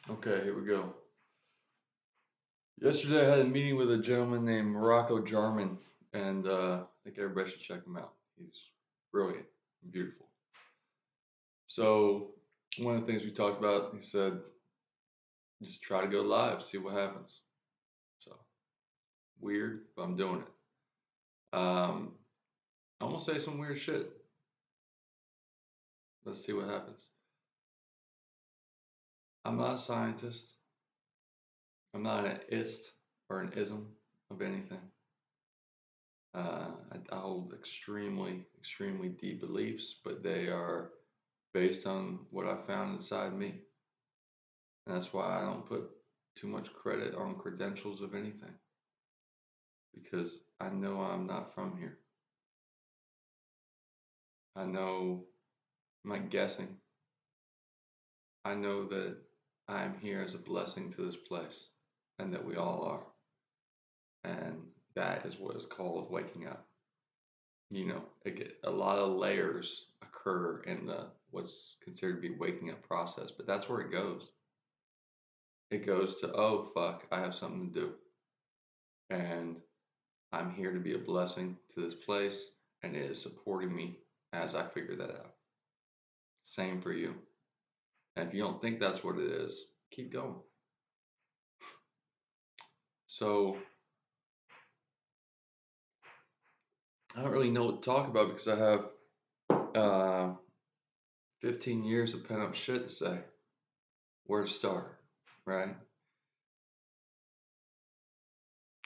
Okay, here we go. Yesterday, I had a meeting with a gentleman named Morocco Jarman, and I think everybody should check him out. He's brilliant and beautiful. So, one of the things we talked about, he said, just try to go live, see what happens. So, weird, but I'm doing it. I'm gonna say some weird shit. Let's see what happens. I'm not a scientist. I'm not an ist or an ism of anything. I hold extremely deep beliefs, but they are based on what I found inside me. And that's why I don't put too much credit on credentials of anything, because I know I'm not from here. I know, I'm not guessing, I know that I am here as a blessing to this place, and that we all are. And that is what is called waking up. A lot of layers occur in the what's considered to be waking up process, but that's where it goes. It goes to, oh fuck, I have something to do, and I'm here to be a blessing to this place, and it is supporting me as I figure that out. Same for you. And if you don't think that's what it is, keep going. So I don't really know what to talk about because I have uh, 15 years of pent up shit to say. Where to start, right?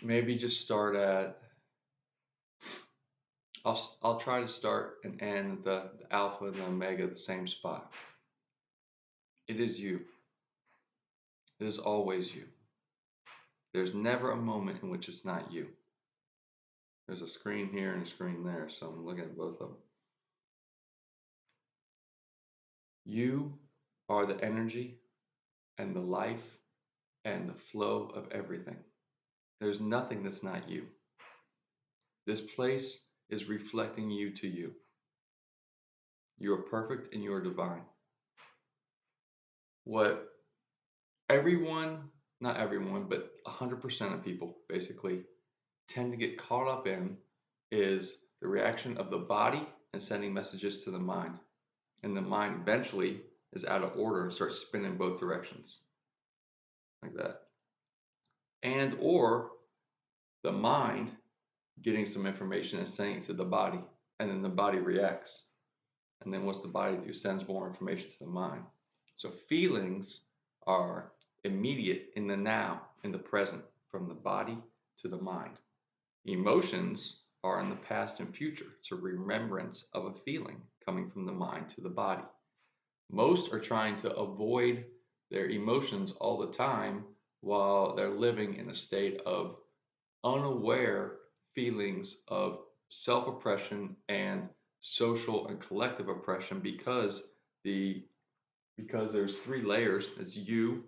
Maybe just start at. I'll try to start and end the alpha and the omega at the same spot. It is you. It is always you. There's never a moment in which it's not you. There's a screen here and a screen there, so I'm looking at both of them. You are the energy and the life and the flow of everything. There's nothing that's not you. This place is reflecting you to you. You are perfect and you are divine. What everyone, not everyone, but 100% of people basically tend to get caught up in is the reaction of the body and sending messages to the mind. And the mind eventually is out of order and starts spinning both directions like that. And or the mind getting some information and sending it to the body, and then the body reacts. And then what's the body do? Sends more information to the mind. So feelings are immediate in the now, in the present, from the body to the mind. Emotions are in the past and future. It's a remembrance of a feeling coming from the mind to the body. Most are trying to avoid their emotions all the time while they're living in a state of unaware feelings of self oppression and social and collective oppression the because there's three layers. It's you,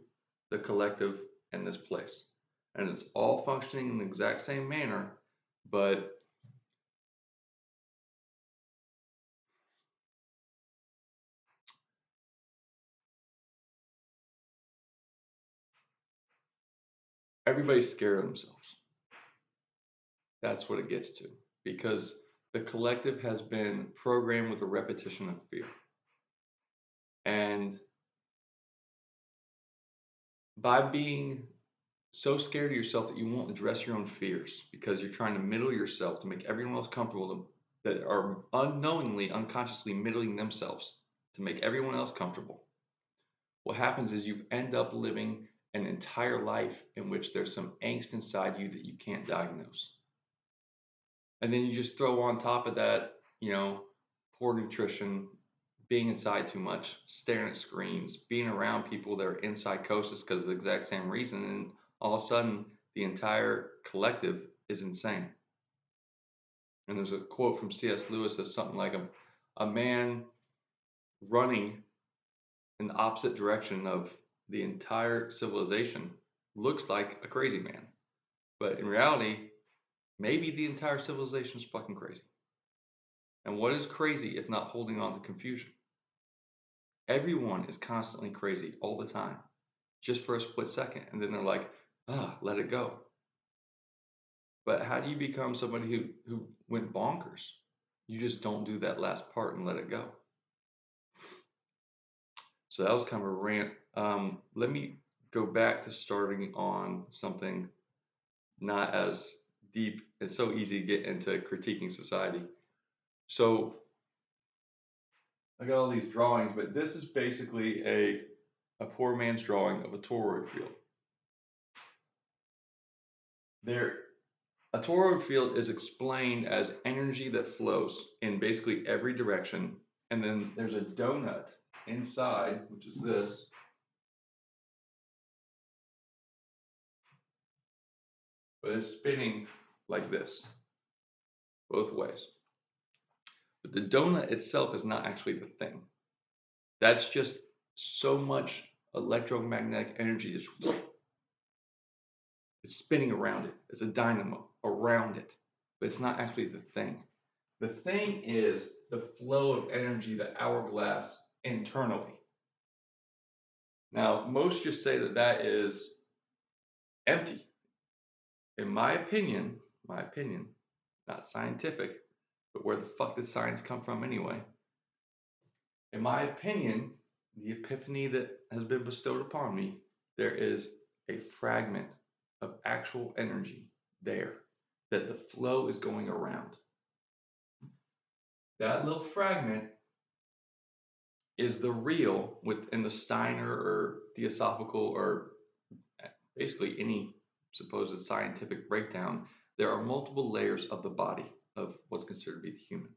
the collective, and this place. And it's all functioning in the exact same manner, but everybody's scared of themselves. That's what it gets to. Because the collective has been programmed with a repetition of fear. And by being so scared of yourself that you won't address your own fears because you're trying to middle yourself to make everyone else comfortable, that are unknowingly, unconsciously middling themselves to make everyone else comfortable. What happens is you end up living an entire life in which there's some angst inside you that you can't diagnose. And then you just throw on top of that, poor nutrition, being inside too much, staring at screens, being around people that are in psychosis because of the exact same reason, and all of a sudden the entire collective is insane. And there's a quote from C.S. Lewis that's something like a man running in the opposite direction of the entire civilization looks like a crazy man. But in reality, maybe the entire civilization is fucking crazy. And what is crazy if not holding on to confusion? Everyone is constantly crazy all the time. just for a split second, and then they're like, let it go. But how do you become somebody who went bonkers? You just don't do that last part and let it go. So that was kind of a rant. Let me go back to starting on something not as deep. It's so easy to get into critiquing society. So I got all these drawings, but this is basically a poor man's drawing of a toroid field. There, a toroid field is explained as energy that flows in basically every direction, and then there's a donut inside, which is this. But it's spinning like this, both ways. But the donut itself is not actually the thing. That's just so much electromagnetic energy just it's spinning around it. It's a dynamo around it, but it's not actually the thing. The thing is the flow of energy, the hourglass internally. Now, most just say that that is empty. In my opinion, not scientific, but where the fuck did science come from anyway? In my opinion, the epiphany that has been bestowed upon me, there is a fragment of actual energy there that the flow is going around. That little fragment is the real within the Steiner or theosophical or basically any supposed scientific breakdown. There are multiple layers of the body of what's considered to be the human.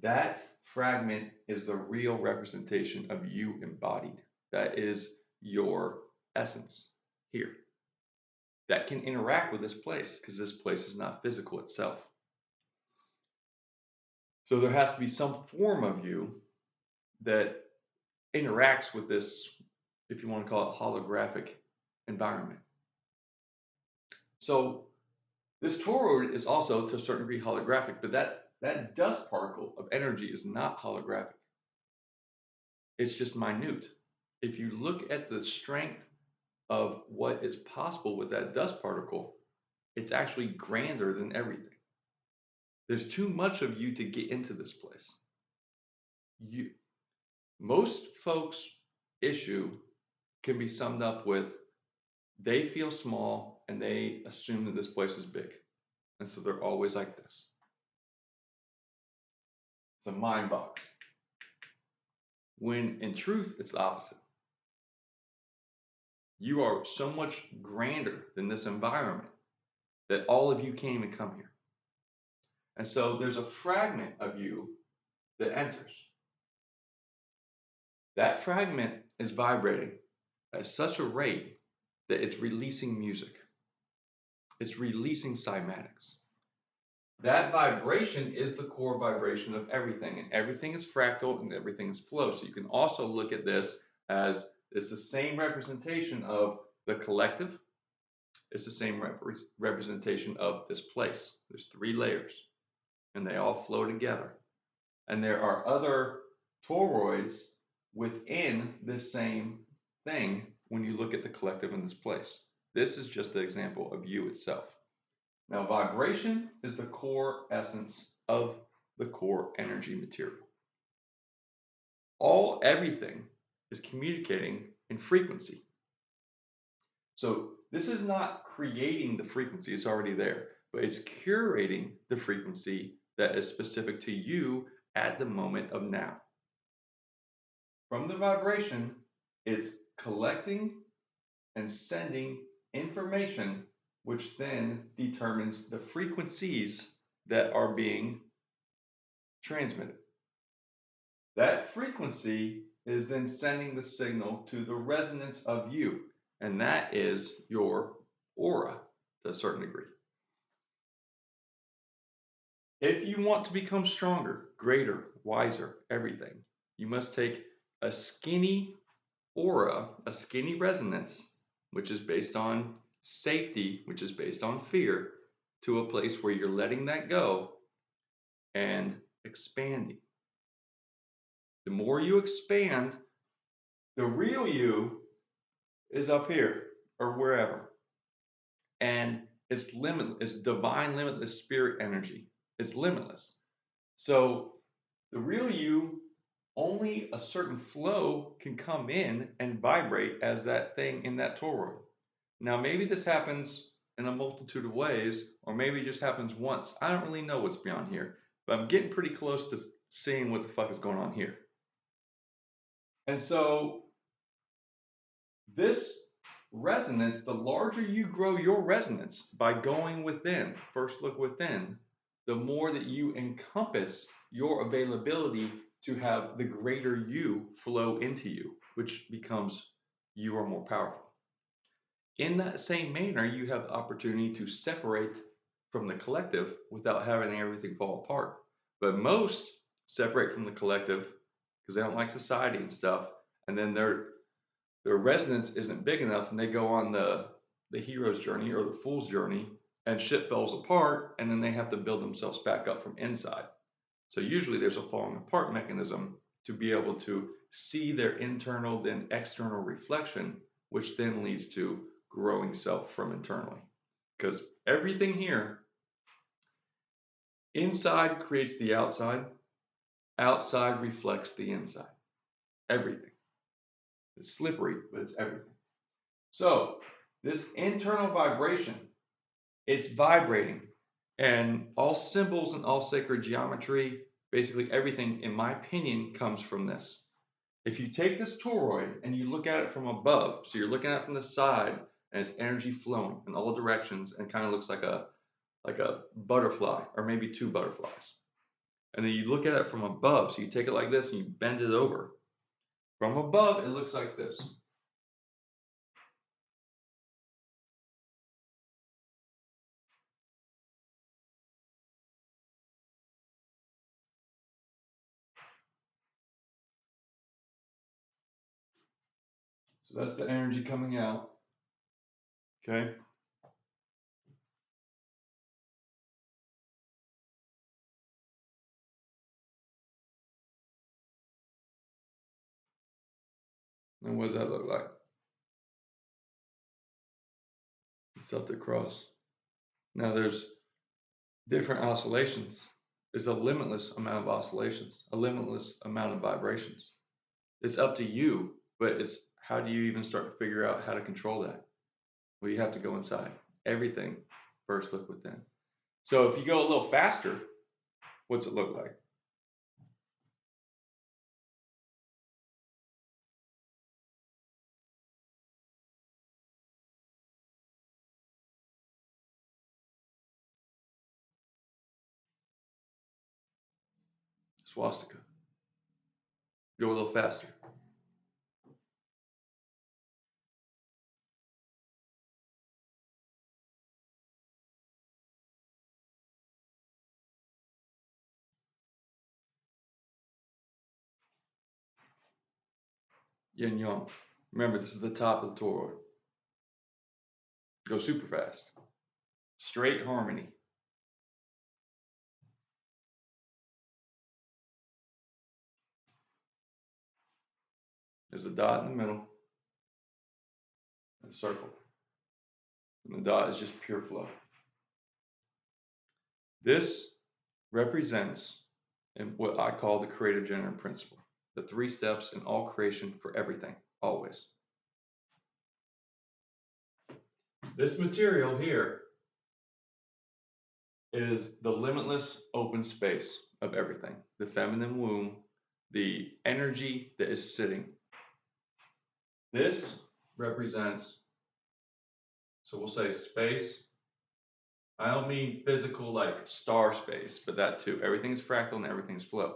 That fragment is the real representation of you embodied. That is your essence here. That can interact with this place because this place is not physical itself. So there has to be some form of you that interacts with this, if you want to call it holographic environment. So this toroid is also to a certain degree holographic, but that dust particle of energy is not holographic. It's just minute. If you look at the strength of what is possible with that dust particle, it's actually grander than everything. There's too much of you to get into this place. Most folks' issue can be summed up with they feel small and they assume that this place is big. And so they're always like this. It's a mind box. When in truth, it's the opposite. You are so much grander than this environment that all of you can't even come here. And so there's a fragment of you that enters. That fragment is vibrating at such a rate that it's releasing music. It's releasing cymatics. That vibration is the core vibration of everything, and everything is fractal and everything is flow. So you can also look at this as it's the same representation of the collective. It's the same representation of this place. There's 3 layers, and they all flow together. And there are other toroids within this same thing when you look at the collective in this place. This is just the example of you itself. Now, vibration is the core essence of the core energy material. Everything is communicating in frequency. So this is not creating the frequency, it's already there, but it's curating the frequency that is specific to you at the moment of now. From the vibration, it's collecting and sending information, which then determines the frequencies that are being transmitted. That frequency is then sending the signal to the resonance of you, and that is your aura to a certain degree. If you want to become stronger, greater, wiser, everything, you must take a skinny aura, a skinny resonance, which is based on safety, which is based on fear, to a place where you're letting that go and expanding. The more you expand, the real you is up here or wherever. And it's limitless, it's divine limitless spirit energy. It's limitless. So the real you, only a certain flow can come in and vibrate as that thing in that toroid. Now, maybe this happens in a multitude of ways, or maybe it just happens once. I don't really know what's beyond here, but I'm getting pretty close to seeing what the fuck is going on here. And so, this resonance, the larger you grow your resonance by going within, first look within, the more that you encompass your availability to have the greater you flow into you, which becomes you are more powerful. In that same manner, you have the opportunity to separate from the collective without having everything fall apart. But most separate from the collective because they don't like society and stuff, and then their resonance isn't big enough, and they go on the hero's journey or the fool's journey, and shit falls apart, and then they have to build themselves back up from inside. So usually there's a falling apart mechanism to be able to see their internal then external reflection, which then leads to growing self from internally. Because everything here, inside creates the outside, outside reflects the inside. Everything. It's slippery, but it's everything. So this internal vibration, it's vibrating. And all symbols and all sacred geometry, basically everything, in my opinion, comes from this. If you take this toroid and you look at it from above, so you're looking at it from the side, and it's energy flowing in all directions, and kind of looks like a butterfly, or maybe two butterflies. And then you look at it from above, so you take it like this and you bend it over. From above, it looks like this. So that's the energy coming out. Okay. And what does that look like? It's up the cross. Now there's different oscillations. There's a limitless amount of oscillations, a limitless amount of vibrations. It's up to you, but it's how do you even start to figure out how to control that? Well, you have to go inside. Everything first look within. So if you go a little faster, what's it look like? Swastika. Go a little faster. Yin yang. Remember, this is the top of the toroid. Go super fast. Straight harmony. There's a dot in the middle, a circle. And the dot is just pure flow. This represents what I call the creative generative principle, the 3 steps in all creation for everything, always. This material here is the limitless open space of everything, the feminine womb, the energy that is sitting. This represents, so we'll say space. I don't mean physical like star space, but that too. Everything is fractal and everything is flow.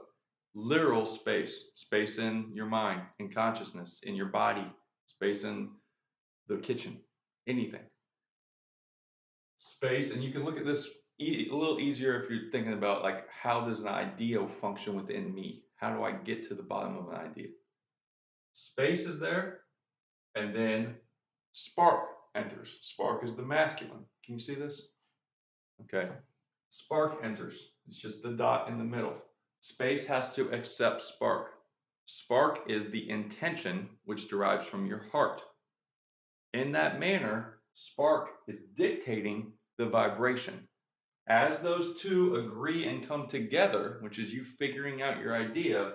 Literal space, space in your mind, in consciousness, in your body, space in the kitchen, anything. Space, and you can look at this a little easier if you're thinking about like how does an idea function within me? How do I get to the bottom of an idea? Space is there, and then spark enters. Spark is the masculine. Can you see this? Okay. Spark enters. It's just the dot in the middle. Space has to accept spark. Spark is the intention which derives from your heart. In that manner, spark is dictating the vibration. As those two agree and come together, which is you figuring out your idea,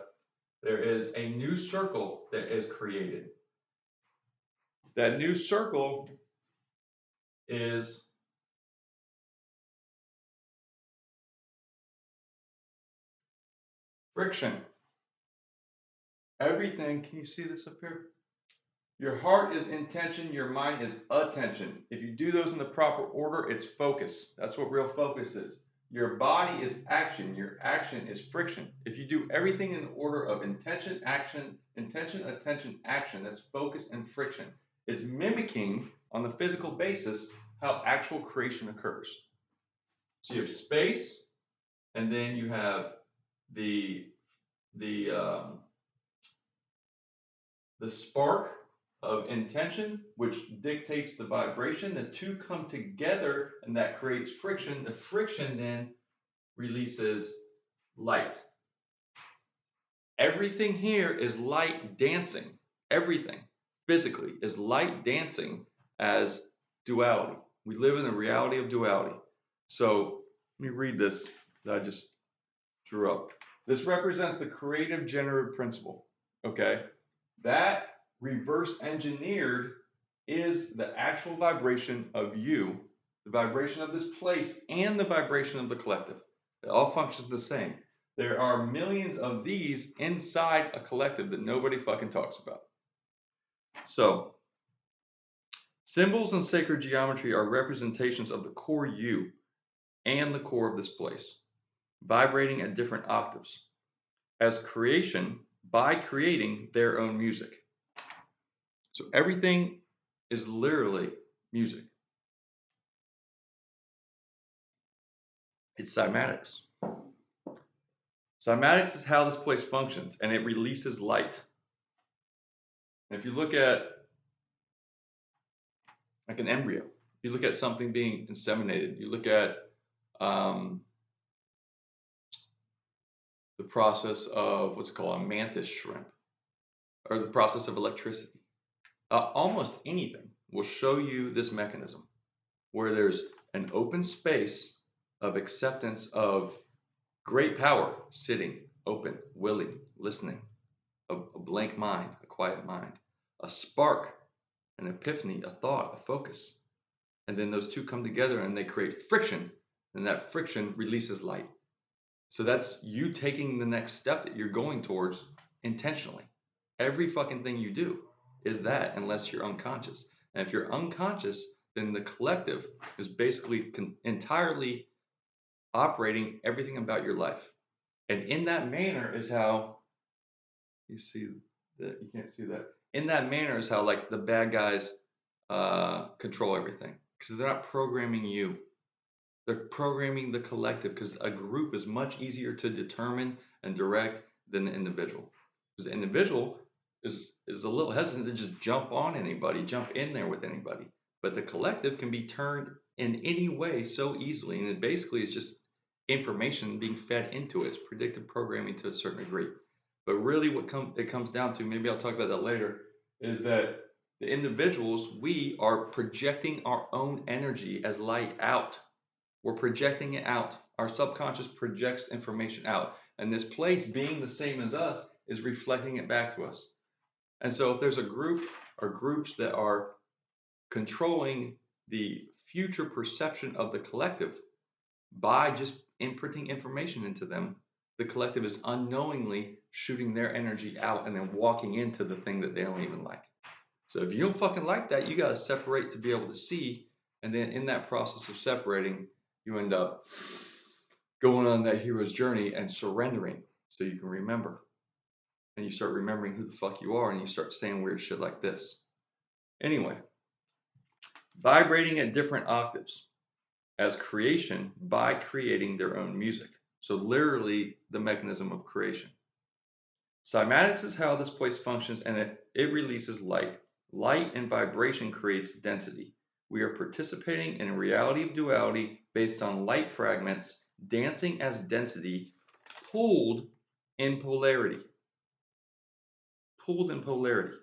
there is a new circle that is created. That new circle is friction. Everything, can you see this up here? Your heart is intention, your mind is attention. If you do those in the proper order, it's focus. That's what real focus is. Your body is action, your action is friction. If you do everything in order of intention, action, intention, attention, action, that's focus and friction. It's mimicking on the physical basis how actual creation occurs. So you have space, and then you have the the um, the spark of intention, which dictates the vibration. The two come together and that creates friction. The friction then releases light. Everything here is light dancing. Everything physically is light dancing as duality. We live in the reality of duality. So let me read this that I just drew up. This represents the creative generative principle. Okay. That reverse engineered is the actual vibration of you, the vibration of this place, and the vibration of the collective. It all functions the same. There are millions of these inside a collective that nobody fucking talks about. So, symbols and sacred geometry are representations of the core you and the core of this place, vibrating at different octaves. As creation, by creating their own music. So everything is literally music. It's cymatics. Cymatics is how this place functions, and it releases light. And if you look at like an embryo, you look at something being inseminated, you look at the process of what's called a mantis shrimp, or the process of electricity. Almost anything will show you this mechanism where there's an open space of acceptance of great power, sitting, open, willing, listening, a blank mind, a quiet mind, a spark, an epiphany, a thought, a focus. And then those two come together and they create friction, and that friction releases light. So that's you taking the next step that you're going towards intentionally. Every fucking thing you do is that, unless you're unconscious. And if you're unconscious, then the collective is basically entirely operating everything about your life. And in that manner is how you see that you can't see that. In that manner is how like the bad guys control everything because they're not programming you. They're programming the collective because a group is much easier to determine and direct than the individual. Because the individual is a little hesitant to just jump on anybody, jump in there with anybody. But the collective can be turned in any way so easily, and it basically is just information being fed into it. It's predictive programming to a certain degree. But really, what it comes down to, maybe I'll talk about that later, is that the individuals, we are projecting our own energy as light out. We're projecting it out. Our subconscious projects information out. And this place, being the same as us, is reflecting it back to us. And so if there's a group or groups that are controlling the future perception of the collective by just inputting information into them, the collective is unknowingly shooting their energy out and then walking into the thing that they don't even like. So if you don't fucking like that, you got to separate to be able to see. And then in that process of separating, you end up going on that hero's journey and surrendering so you can remember. And you start remembering who the fuck you are and you start saying weird shit like this. Anyway, vibrating at different octaves as creation by creating their own music. So literally the mechanism of creation. Cymatics is how this place functions, and it releases light. Light and vibration creates density. We are participating in a reality of duality based on light fragments dancing as density, pulled in polarity. Pulled in polarity.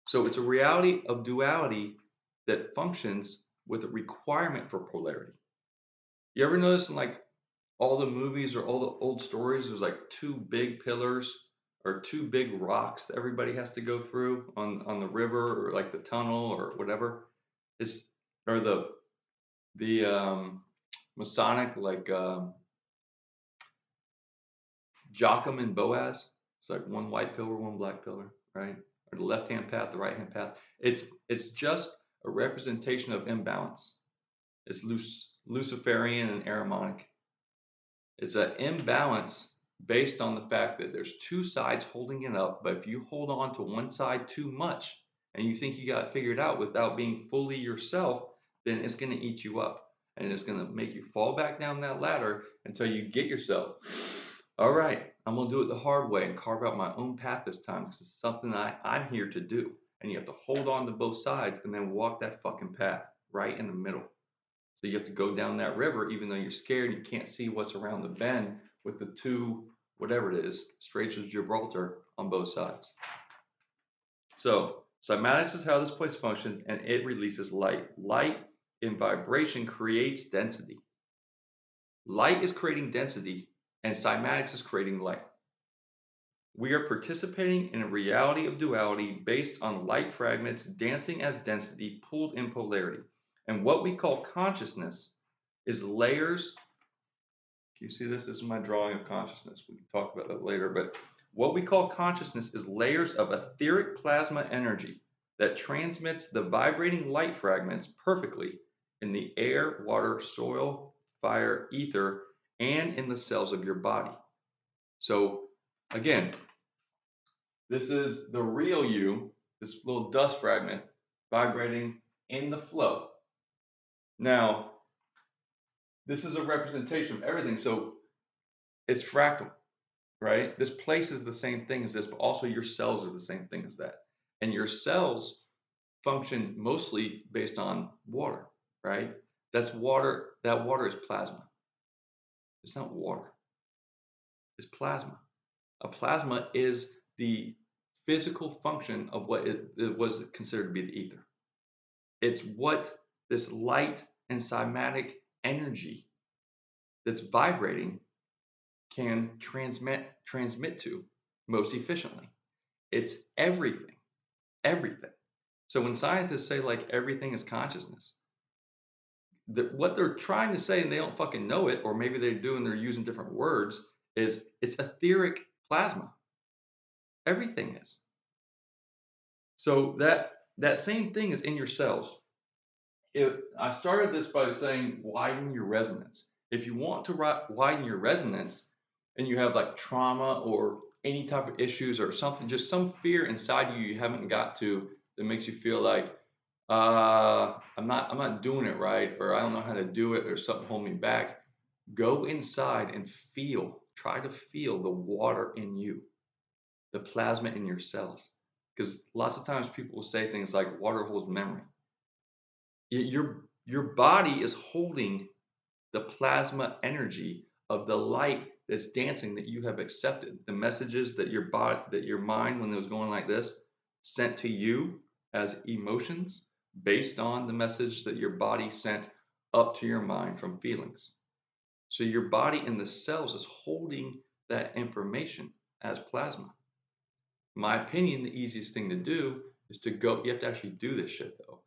So it's a reality of duality that functions with a requirement for polarity. You ever notice in like all the movies or all the old stories, there's like two big pillars or two big rocks that everybody has to go through on the river or like the tunnel or whatever. It's or the Masonic like Joachim and Boaz. It's like one white pillar, one black pillar, right? Or the left hand path, the right hand path. It's just a representation of imbalance. It's Luciferian and Aramonic. It's an imbalance based on the fact that there's two sides holding it up, but if you hold on to one side too much and you think you got it figured out without being fully yourself, then it's going to eat you up and it's going to make you fall back down that ladder until you get yourself. All right, I'm going to do it the hard way and carve out my own path this time because it's something I'm here to do. And you have to hold on to both sides and then walk that fucking path right in the middle. So you have to go down that river, even though you're scared, you can't see what's around the bend with the two, whatever it is, Straits of Gibraltar on both sides. So cymatics is how this place functions, and it releases light. Light in vibration creates density. Light is creating density, and cymatics is creating light. We are participating in a reality of duality based on light fragments dancing as density pulled in polarity. And what we call consciousness is layers. Can you see this? This is my drawing of consciousness. We can talk about that later. But what we call consciousness is layers of etheric plasma energy that transmits the vibrating light fragments perfectly in the air, water, soil, fire, ether, and in the cells of your body. So again, this is the real you, this little dust fragment vibrating in the flow. Now, this is a representation of everything. So it's fractal, right? This place is the same thing as this, but also your cells are the same thing as that. And your cells function mostly based on water, right? That's water. That water is plasma. It's not water. It's plasma. A plasma is the physical function of what it was considered to be the ether. It's what this light and cymatic energy that's vibrating can transmit to most efficiently. It's everything, everything. So when scientists say like everything is consciousness, what they're trying to say, and they don't fucking know it, or maybe they do and they're using different words, is it's etheric plasma. Everything is. So that same thing is in your cells. I started this by saying widen your resonance. If you want to widen your resonance and you have like trauma or any type of issues or something, just some fear inside you haven't got to that makes you feel like I'm not doing it right, or I don't know how to do it, or something holding me back. Go inside and try to feel the water in you, the plasma in your cells. Because lots of times people will say things like water holds memory. Your body is holding the plasma energy of the light that's dancing that you have accepted. The messages that your mind, when it was going like this, sent to you as emotions based on the message that your body sent up to your mind from feelings. So your body in the cells is holding that information as plasma. In my opinion, the easiest thing to do is to go. You have to actually do this shit though.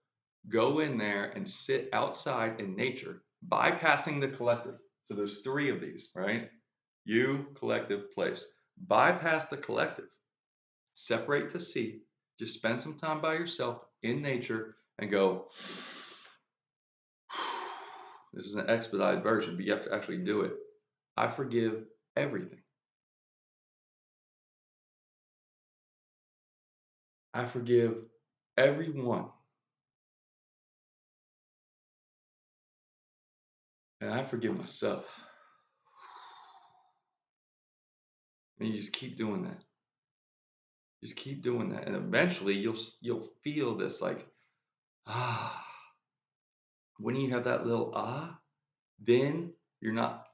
Go in there and sit outside in nature, bypassing the collective. So there's three of these, right? You, collective, place. Bypass the collective. Separate to see. Just spend some time by yourself in nature and go. This is an expedited version, but you have to actually do it. I forgive everything. I forgive everyone. And I forgive myself. And you just keep doing that. Just keep doing that. And eventually you'll feel this like, ah. When you have that little then you're not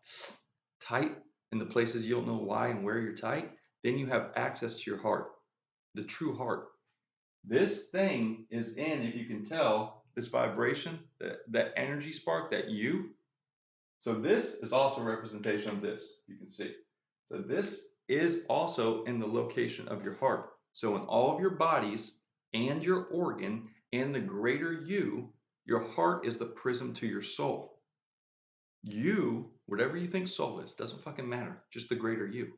tight in the places you don't know why and where you're tight. Then you have access to your heart, the true heart. This thing is in, if you can tell, this vibration, that energy spark, that you. So this is also a representation of this, you can see. So this is also in the location of your heart. So in all of your bodies and your organ and the greater you, your heart is the prism to your soul. You, whatever you think soul is, doesn't fucking matter, just the greater you.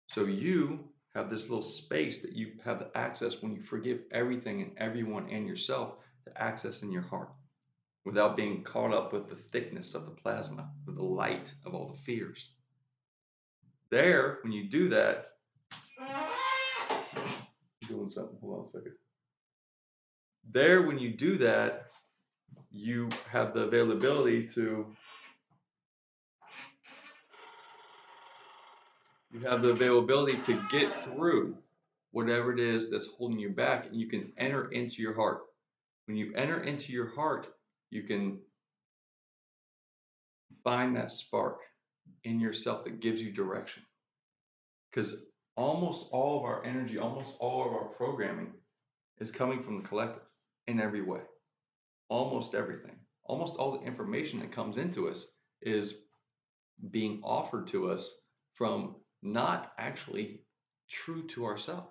So you have this little space that you have the access when you forgive everything and everyone and yourself to access in your heart without being caught up with the thickness of the plasma, with the light of all the fears. There, when you do that, I'm doing something, hold on a second. There, when you do that, you have the availability to get through whatever it is that's holding you back, and you can enter into your heart. When you enter into your heart, you can find that spark in yourself that gives you direction. Because almost all of our energy, almost all of our programming is coming from the collective in every way. Almost everything. Almost all the information that comes into us is being offered to us from not actually true to ourselves.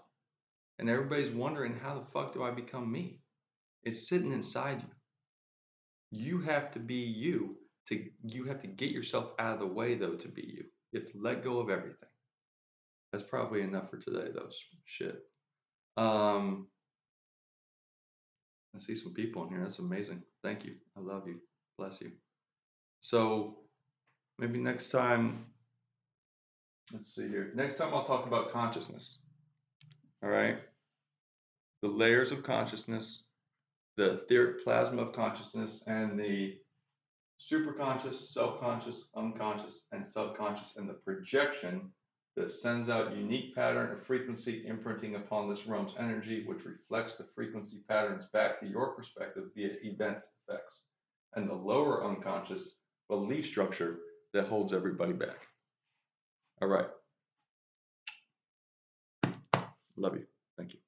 And everybody's wondering, how the fuck do I become me? It's sitting inside you. You have to be you. You have to get yourself out of the way, though, to be you. You have to let go of everything. That's probably enough for today, though. Shit. I see some people in here. That's amazing. Thank you. I love you. Bless you. So maybe next time, let's see here. Next time I'll talk about consciousness. All right. The layers of consciousness, the etheric plasma of consciousness, and the superconscious, self-conscious, unconscious, and subconscious, and the projection that sends out unique pattern of frequency imprinting upon this realm's energy, which reflects the frequency patterns back to your perspective via events effects, and the lower unconscious belief structure that holds everybody back. All right. Love you. Thank you.